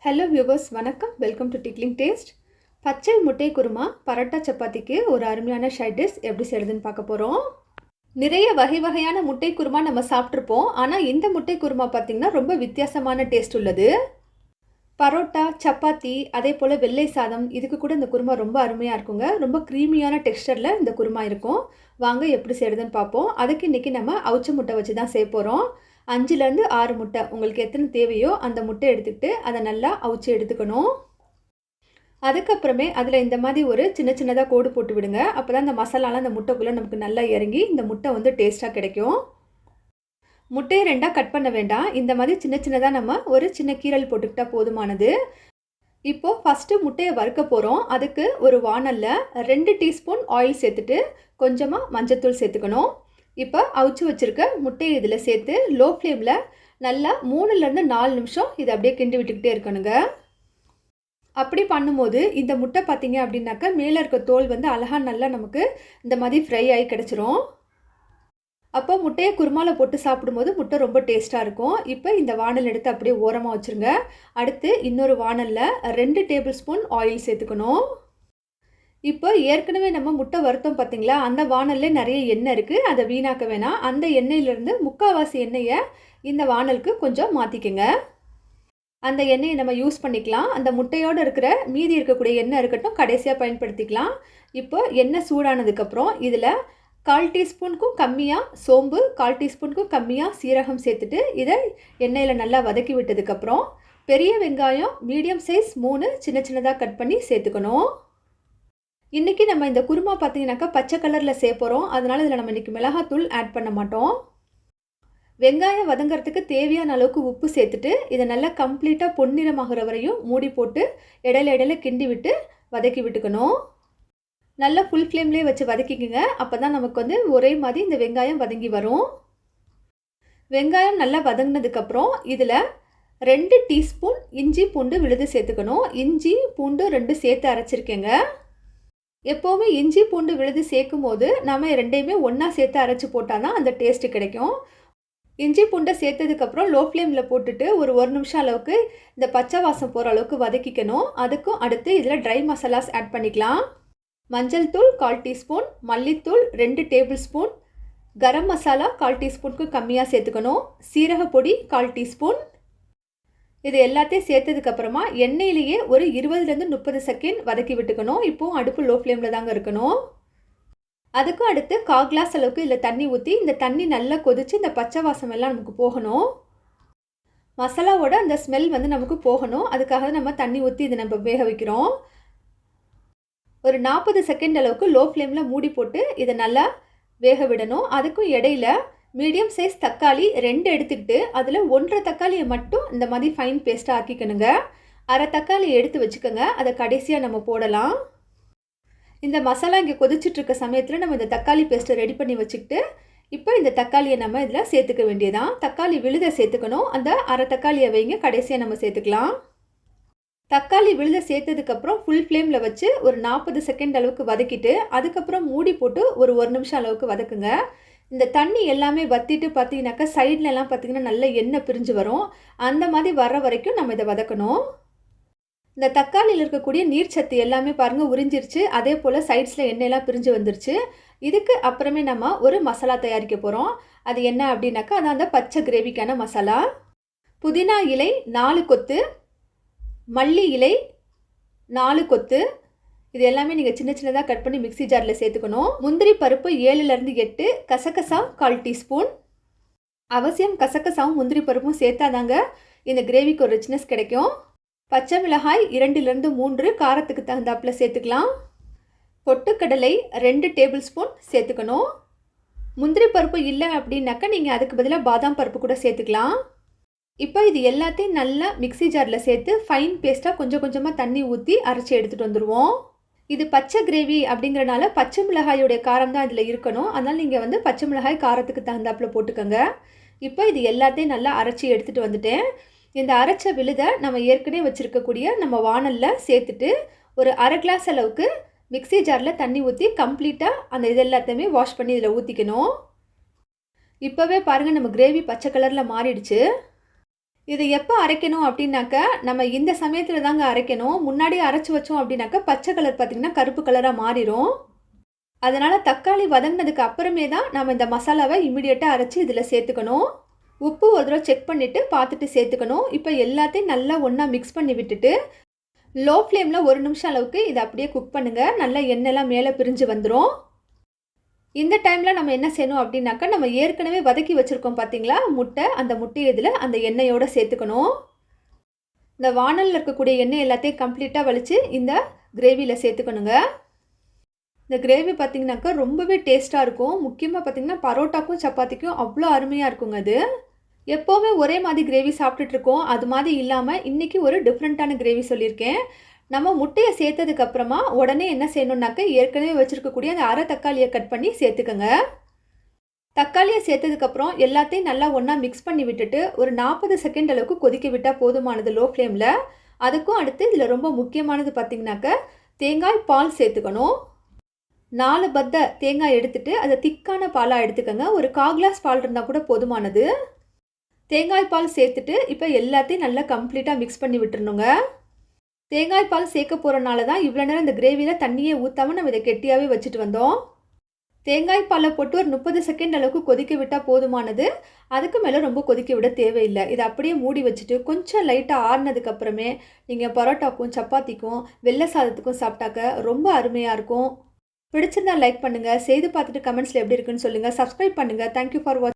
Hello viewers, வணக்கம். Welcome to tickling taste. பச்சை முட்டை குருமா பரோட்டா சப்பாத்திக்கு ஒரு அருமையான சைட் டிஷ் எப்படி செய்யுதுன்னு பார்க்க போகிறோம். நிறைய வகை வகையான முட்டை குருமா நம்ம சாப்பிட்ருப்போம். ஆனால் இந்த முட்டை குருமா பார்த்திங்கன்னா ரொம்ப வித்தியாசமான டேஸ்ட் உள்ளது. பரோட்டா, சப்பாத்தி, அதே போல் வெள்ளை சாதம், இதுக்கு கூட இந்த குருமா ரொம்ப அருமையாக இருக்குங்க. ரொம்ப க்ரீமியான டெக்ஸ்டரில் இந்த குருமா இருக்கும். வாங்க எப்படி செய்யுதுன்னு பார்ப்போம். அதுக்கு இன்றைக்கி நம்ம அவிச்ச முட்டை வச்சு தான் செய்ய போகிறோம். 5லேருந்து 6 முட்டை, உங்களுக்கு எத்தனை தேவையோ அந்த முட்டை எடுத்துக்கிட்டு அதை நல்லா அவிச்சு எடுத்துக்கணும். அதுக்கப்புறமே அதில் இந்த மாதிரி ஒரு சின்ன சின்னதாக கோடு போட்டு விடுங்க. அப்போ தான் இந்த மசாலாலாம் அந்த முட்டைக்குள்ளே நமக்கு நல்லா இறங்கி இந்த முட்டை வந்து டேஸ்ட்டாக கிடைக்கும். முட்டையை 2ஆக கட் பண்ண வேண்டாம். இந்த மாதிரி சின்ன சின்னதாக நம்ம ஒரு சின்ன கீரல் போட்டுக்கிட்டால் போதுமானது. இப்போது ஃபஸ்ட்டு முட்டையை வறுக்க போகிறோம். அதுக்கு ஒரு வாணலில் 2 டீஸ்பூன் ஆயில் சேர்த்துட்டு கொஞ்சமாக மஞ்சத்தூள் சேர்த்துக்கணும். இப்போ அவிச்சு வச்சுருக்க முட்டையை இதில் சேர்த்து லோ ஃப்ளேமில் நல்லா 3லேருந்து 4 நிமிஷம் இதை அப்படியே கிண்டி விட்டுக்கிட்டே இருக்கணுங்க. அப்படி பண்ணும்போது இந்த முட்டை பார்த்திங்க அப்படின்னாக்கா மேலே இருக்க தோல் வந்து அழகாக நல்லா நமக்கு இந்த மாதிரி ஃப்ரை ஆகி கிடச்சிரும். அப்போ முட்டையை குருமாவில் போட்டு சாப்பிடும்போது முட்டை ரொம்ப டேஸ்ட்டாக இருக்கும். இப்போ இந்த வாணல் எடுத்து அப்படியே ஓரமாக வச்சுருங்க. அடுத்து இன்னொரு வாணலில் 2 டேபிள் ஸ்பூன் ஆயில் சேர்த்துக்கணும். இப்போ ஏற்கனவே நம்ம முட்டை வறுத்தோம் பார்த்திங்களா, அந்த வாணல்லே நிறைய எண்ணெய் இருக்குது. அதை வீணாக்க வேணாம். அந்த எண்ணெயிலேருந்து முக்கால்வாசி எண்ணெயை இந்த வாணலுக்கு கொஞ்சம் மாற்றிக்கங்க. அந்த எண்ணெயை நம்ம யூஸ் பண்ணிக்கலாம். அந்த முட்டையோடு இருக்கிற மீதி இருக்கக்கூடிய எண்ணெய் இருக்கட்டும், கடைசியாக பயன்படுத்திக்கலாம். இப்போ எண்ணெய் சூடானதுக்கப்புறம் இதில் 1/4 டீஸ்பூனுக்கும் கம்மியாக சோம்பு, 1/4 டீஸ்பூனுக்கும் கம்மியாக சீரகம் சேர்த்துட்டு இதை எண்ணெயில் நல்லா வதக்கி விட்டதுக்கப்புறம் பெரிய வெங்காயம் மீடியம் சைஸ் 3 சின்ன சின்னதாக கட் பண்ணி சேர்த்துக்கணும். இன்றைக்கி நம்ம இந்த குருமா பார்த்திங்கனாக்கா பச்சை கலரில் சேர்ப்போகிறோம். அதனால் இதில் நம்ம இன்றைக்கி மிளகாத்தூள் ஆட் பண்ண மாட்டோம். வெங்காயம் வதங்கிறதுக்கு தேவையான அளவுக்கு உப்பு சேர்த்துட்டு இதை நல்லா கம்ப்ளீட்டாக பொன்னிறமாகிற வரையும் மூடி போட்டு இடையில கிண்டி விட்டு வதக்கி விட்டுக்கணும். நல்லா ஃபுல் ஃப்ளேம்லேயே வச்சு வதக்கிக்குங்க. அப்போ தான் நமக்கு வந்து ஒரே மாதிரி இந்த வெங்காயம் வதங்கி வரும். வெங்காயம் நல்லா வதங்கினதுக்கப்புறம் இதில் 2 டீஸ்பூன் இஞ்சி பூண்டு விழுது சேர்த்துக்கணும். இஞ்சி பூண்டு 2 சேர்த்து அரைச்சிருக்கேங்க. எப்போவுமே இஞ்சி பூண்டு விழுது சேர்க்கும் போது நம்ம ரெண்டையுமே ஒன்றா சேர்த்து அரைச்சி போட்டால் தான் அந்த டேஸ்ட்டு கிடைக்கும். இஞ்சி பூண்டை சேர்த்ததுக்கப்புறம் லோ ஃப்ளேமில் போட்டுட்டு ஒரு நிமிஷம் அளவுக்கு இந்த பச்சை வாசம் போகிற அளவுக்கு வதக்கிக்கணும். அதுக்கும் அடுத்து இதில் ட்ரை மசாலாஸ் ஆட் பண்ணிக்கலாம். மஞ்சள் தூள் 1/4 டீஸ்பூன், மல்லித்தூள் 2 டேபிள் ஸ்பூன், கரம் மசாலா 1/4 டீஸ்பூனுக்கு கம்மியாக சேர்த்துக்கணும், சீரகப்பொடி 1/4 டீஸ்பூன். இது எல்லாத்தையும் சேர்த்ததுக்கப்புறமா எண்ணெயிலேயே ஒரு 20லேருந்து 30 செகண்ட் வதக்கி விட்டுக்கணும். இப்போது அடுப்பு லோ ஃப்ளேமில் தாங்க இருக்கணும். அதுக்கும் அடுத்து 1/4 கிளாஸ் அளவுக்கு இதில் தண்ணி ஊற்றி இந்த தண்ணி நல்லா கொதித்து இந்த பச்சை வாசம் எல்லாம் நமக்கு போகணும். மசாலாவோட அந்த ஸ்மெல் வந்து நமக்கு போகணும். அதுக்காக நம்ம தண்ணி ஊற்றி இதை நம்ம வேக வைக்கிறோம். ஒரு 40 செகண்ட் அளவுக்கு லோ ஃப்ளேமில் மூடி போட்டு இதை நல்லா வேக விடணும். அதுக்கும் இடையில மீடியம் சைஸ் தக்காளி 2 எடுத்துக்கிட்டு அதில் 1/2 தக்காளியை மட்டும் இந்த மாதிரி ஃபைன் பேஸ்ட்டாக ஆக்கிக்கணுங்க. அரை தக்காளியை எடுத்து வச்சுக்கோங்க. அதை கடைசியாக நம்ம போடலாம். இந்த மசாலா இங்கே கொதிச்சிட்ருக்க சமயத்தில் நம்ம இந்த தக்காளி பேஸ்ட்டை ரெடி பண்ணி வச்சுக்கிட்டு இப்போ இந்த தக்காளியை நம்ம இதில் சேர்த்துக்க வேண்டியதான். தக்காளி விழுதை சேர்த்துக்கணும். அந்த அரை தக்காளியை வைங்க, கடைசியாக நம்ம சேர்த்துக்கலாம். தக்காளி விழுதை சேர்த்ததுக்கப்புறம் ஃபுல் ஃப்ளேமில் வச்சு ஒரு 40 செகண்ட் அளவுக்கு வதக்கிட்டு அதுக்கப்புறம் மூடி போட்டு ஒரு நிமிஷம் அளவுக்கு வதக்குங்க. இந்த தண்ணி எல்லாமே வற்றிட்டு பார்த்தீங்கன்னாக்கா சைட்லலாம் பார்த்திங்கன்னா நல்ல எண்ணெய் பிரிஞ்சு வரும். அந்த மாதிரி வர்ற வரைக்கும் நம்ம இதை வதக்கணும். இந்த தக்காளியில் இருக்கக்கூடிய நீர்ச்சத்து எல்லாமே பாருங்கள் உறிஞ்சிருச்சு. அதே போல் சைட்ஸில் எண்ணெயெல்லாம் பிரிஞ்சு வந்துருச்சு. இதுக்கு அப்புறமே நம்ம ஒரு மசாலா தயாரிக்க போகிறோம். அது என்ன அப்படின்னாக்கா அதான் அந்த பச்சை கிரேவிக்கான மசாலா. புதினா இலை 4 கொத்து, மல்லி இலை 4 கொத்து, இது எல்லாமே நீங்கள் சின்ன சின்னதாக கட் பண்ணி மிக்ஸி ஜாரில் சேர்த்துக்கணும். முந்திரி பருப்பு 7லேருந்து 8, கசகசா 1/4 டீஸ்பூன். அவசியம் கசகசாவும் முந்திரி பருப்பும் சேர்த்தாதாங்க இந்த கிரேவிக்கு ஒரு ரிச்னஸ் கிடைக்கும். பச்சை மிளகாய் 2லேருந்து 3 காரத்துக்கு தகுந்தாப்பில் சேர்த்துக்கலாம். பொட்டுக்கடலை 2 டேபிள் ஸ்பூன் சேர்த்துக்கணும். முந்திரி பருப்பு இல்லை அப்படின்னாக்கா நீங்கள் அதுக்கு பதிலாக பாதாம் பருப்பு கூட சேர்த்துக்கலாம். இப்போ இது எல்லாத்தையும் நல்லா மிக்ஸி ஜாரில் சேர்த்து ஃபைன் பேஸ்ட்டாக கொஞ்சம் கொஞ்சமாக தண்ணி ஊற்றி அரைச்சி எடுத்துகிட்டு வந்துடுவோம். இது பச்சை கிரேவி அப்படிங்கிறனால பச்சை மிளகாயோடைய காரம் தான் இதில் இருக்கணும். அதனால் நீங்கள் வந்து பச்சை மிளகாய் காரத்துக்கு தகுந்தாப்பில் போட்டுக்கோங்க. இப்போ இது எல்லாத்தையும் நல்லா அரைச்சி எடுத்துகிட்டு வந்துட்டேன். இந்த அரைச்ச விழுதை நம்ம ஏற்கனவே வச்சுருக்கக்கூடிய நம்ம வாணலில் சேர்த்துட்டு ஒரு அரை கிளாஸ் அளவுக்கு மிக்ஸி ஜாரில் தண்ணி ஊற்றி கம்ப்ளீட்டாக அந்த இது எல்லாத்தையுமே வாஷ் பண்ணி இதில் ஊற்றிக்கணும். இப்போவே பாருங்கள் நம்ம கிரேவி பச்சை கலரில் மாறிடுச்சு. இதை எப்போ அரைக்கணும் அப்படின்னாக்க, நம்ம இந்த சமயத்தில் தாங்க அரைக்கணும். முன்னாடியே அரைச்சு வச்சோம் அப்படின்னாக்க, பச்சை கலர் பார்த்தீங்கன்னா கருப்பு கலராக மாறிடும். அதனால் தக்காளி வதங்கினதுக்கு அப்புறமே தான் நம்ம இந்த மசாலாவை இமிடியேட்டாக அரைச்சி இதில் சேர்த்துக்கணும். உப்பு ஒரு தடவை செக் பண்ணிவிட்டு பார்த்துட்டு சேர்த்துக்கணும். இப்போ எல்லாத்தையும் நல்லா ஒன்றா மிக்ஸ் பண்ணி விட்டுட்டு லோ ஃப்ளேமில் 1 நிமிஷம் அளவுக்கு இதை அப்படியே குக் பண்ணுங்கள். நல்லா எண்ணெய்லாம் மேலே பிரிஞ்சு வந்துடும். இந்த டைமில் நம்ம என்ன செய்யணும் அப்படின்னாக்கா, நம்ம ஏற்கனவே வதக்கி வச்சுருக்கோம் பார்த்தீங்களா முட்டை, அந்த முட்டையை இதில் அந்த எண்ணெயோடு சேர்த்துக்கணும். இந்த வானலில் இருக்கக்கூடிய எண்ணெய் எல்லாத்தையும் கம்ப்ளீட்டாக வலித்து இந்த கிரேவியில் சேர்த்துக்கணுங்க. இந்த கிரேவி பார்த்திங்கனாக்கா ரொம்பவே டேஸ்ட்டாக இருக்கும். முக்கியமாக பார்த்திங்கன்னா பரோட்டாக்கும் சப்பாத்திக்கும் அவ்வளோ அருமையாக இருக்குங்க அது. எப்போவுமே ஒரே மாதிரி கிரேவி சாப்பிட்டுட்ருக்கோம். அது மாதிரி இல்லாமல் இன்றைக்கி ஒரு டிஃப்ரெண்ட்டான கிரேவி சொல்லியிருக்கேன். நம்ம முட்டையை சேர்த்ததுக்கப்புறமா உடனே என்ன செய்யணுன்னாக்க, ஏற்கனவே வச்சுருக்கக்கூடிய அந்த அரை தக்காளியை கட் பண்ணி சேர்த்துக்கோங்க. தக்காளியை சேர்த்ததுக்கப்புறம் எல்லாத்தையும் நல்லா ஒன்றா மிக்ஸ் பண்ணி விட்டுட்டு ஒரு 40 செகண்ட் அளவுக்கு கொதிக்க விட்டால் போதுமானது லோ ஃப்ளேமில். அதுக்கும் அடுத்து இதில் ரொம்ப முக்கியமானது பார்த்திங்கனாக்க, தேங்காய் பால் சேர்த்துக்கணும். 4 பத்தை தேங்காய் எடுத்துகிட்டு அதை திக்கான பாலாக எடுத்துக்கோங்க. ஒரு 1/4 கிளாஸ் பால் இருந்தால் கூட போதுமானது. தேங்காய் பால் சேர்த்துட்டு இப்போ எல்லாத்தையும் நல்லா கம்ப்ளீட்டாக மிக்ஸ் பண்ணி விட்டுருணுங்க. தேங்காய் பால் சேர்க்க போகிறனால தான் இவ்வளோ நேரம் இந்த கிரேவியில் தண்ணியே ஊற்றாமல் நம்ம இதை கெட்டியாகவே வச்சுட்டு வந்தோம். தேங்காய் பாலை போட்டு ஒரு 30 செகண்ட் அளவுக்கு கொதிக்க விட்டால் போதுமானது. அதுக்கு மேலே ரொம்ப கொதிக்க விட தேவையில்லை. இதை அப்படியே மூடி வச்சுட்டு கொஞ்சம் லைட்டாக ஆறுனதுக்கப்புறமே நீங்கள் பரோட்டாக்கும் சப்பாத்திக்கும் வெள்ளை சாதத்துக்கும் சாப்பிட்டாக்க ரொம்ப அருமையாக இருக்கும். பிடிச்சிருந்தா லைக் பண்ணுங்கள். செய்து பார்த்துட்டு கமெண்ட்ஸில் எப்படி இருக்குன்னு சொல்லுங்கள். சப்ஸ்கிரைப் பண்ணுங்கள். தேங்க்யூ ஃபார் வாட்சிங்.